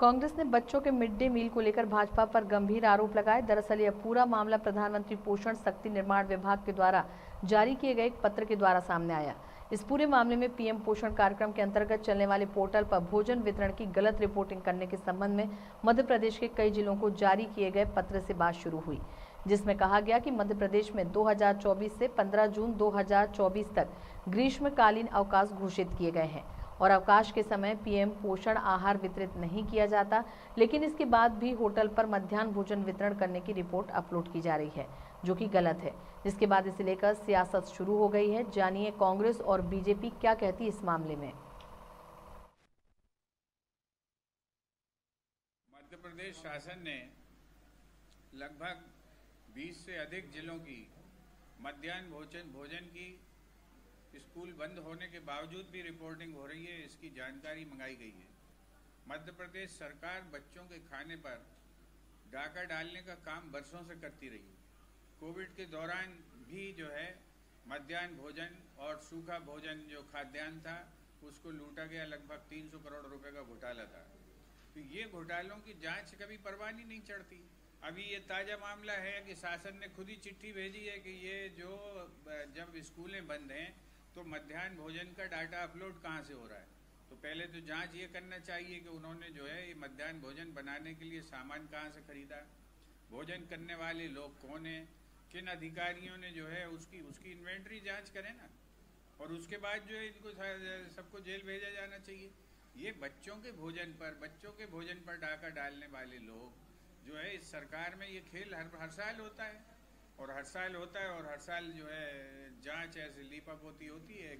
कांग्रेस ने बच्चों के मिड डे मील को लेकर भाजपा पर गंभीर आरोप लगाए। दरअसल यह पूरा मामला प्रधानमंत्री पोषण शक्ति निर्माण विभाग के द्वारा जारी किए गए एक पत्र के द्वारा सामने आया। इस पूरे मामले में पीएम पोषण कार्यक्रम के अंतर्गत चलने वाले पोर्टल पर भोजन वितरण की गलत रिपोर्टिंग करने के संबंध में मध्य प्रदेश के कई जिलों को जारी किए गए पत्र से बात शुरू हुई, जिसमें कहा गया कि मध्य प्रदेश में 2024 से 15 जून 2024 तक ग्रीष्मकालीन अवकाश घोषित किए गए हैं और अवकाश के समय पीएम पोषण आहार वितरित नहीं किया जाता, लेकिन इसके बाद भी होटल पर मध्याह्न भोजन वितरण करने की रिपोर्ट अपलोड की जा रही है, जो कि गलत है। जिसके बाद इसे लेकर सियासत शुरू हो गई है। जानिए कांग्रेस और बीजेपी क्या कहती है इस मामले में। मध्य प्रदेश शासन ने लगभग 20 से अधिक जिलों की मध्याह्न भोजन की स्कूल बंद होने के बावजूद भी रिपोर्टिंग हो रही है, इसकी जानकारी मंगाई गई है। मध्य प्रदेश सरकार बच्चों के खाने पर डाका डालने का काम बरसों से करती रही है। कोविड के दौरान भी जो है मध्याह्न भोजन और सूखा भोजन जो खाद्यान्न था उसको लूटा गया, लगभग 300 करोड़ रुपए का घोटाला था। तो ये घोटालों की जांच कभी परवानी नहीं चढ़ती। अभी ये ताज़ा मामला है कि शासन ने खुद ही चिट्ठी भेजी है कि ये जो जब स्कूलें बंद हैं तो मध्याह्न भोजन का डाटा अपलोड कहाँ से हो रहा है। तो पहले तो जांच ये करना चाहिए कि उन्होंने जो है ये मध्याह्न भोजन बनाने के लिए सामान कहाँ से खरीदा, भोजन करने वाले लोग कौन हैं, किन अधिकारियों ने जो है उसकी इन्वेंटरी जांच करें ना, और उसके बाद जो है इनको सबको जेल भेजा जाना चाहिए। ये बच्चों के भोजन पर डाका डालने वाले लोग जो है इस सरकार में, ये खेल हर साल होता है और हर साल जो है जांच ऐसे लीपापोती होती है।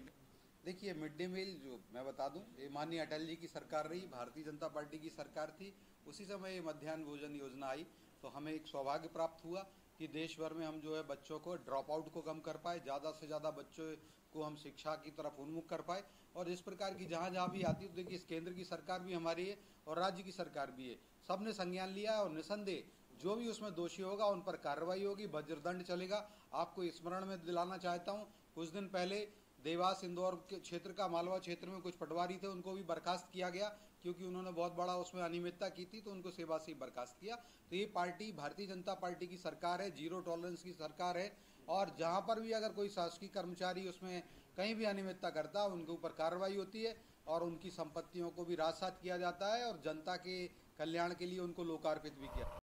देखिए, मिड डे मील जो मैं बता दूं, ये माननीय अटल जी की सरकार रही, भारतीय जनता पार्टी की सरकार थी, उसी समय ये मध्याह्न भोजन योजना आई। तो हमें एक सौभाग्य प्राप्त हुआ कि देश भर में हम जो है बच्चों को ड्रॉप आउट को कम कर पाए, ज़्यादा से ज़्यादा बच्चों को हम शिक्षा की तरफ उन्मुख कर पाए। और इस प्रकार की जहाँ भी आती है, तो देखिए केंद्र की सरकार भी हमारी है और राज्य की सरकार भी है, सबने संज्ञान लिया है और निसंदेह जो भी उसमें दोषी होगा उन पर कार्रवाई होगी, वज्रदंड चलेगा। आपको स्मरण में दिलाना चाहता हूँ, कुछ दिन पहले देवास इंदौर के क्षेत्र का, मालवा क्षेत्र में कुछ पटवारी थे, उनको भी बर्खास्त किया गया क्योंकि उन्होंने बहुत बड़ा उसमें अनियमितता की थी, तो उनको सेवा से ही बर्खास्त किया। तो ये पार्टी भारतीय जनता पार्टी की सरकार है, जीरो टॉलरेंस की सरकार है, और जहाँ पर भी अगर कोई शासकीय कर्मचारी उसमें कहीं भी अनियमितता करता है उनके ऊपर कार्रवाई होती है और उनकी संपत्तियों को भी राजसात किया जाता है और जनता के कल्याण के लिए उनको लोकार्पित भी किया।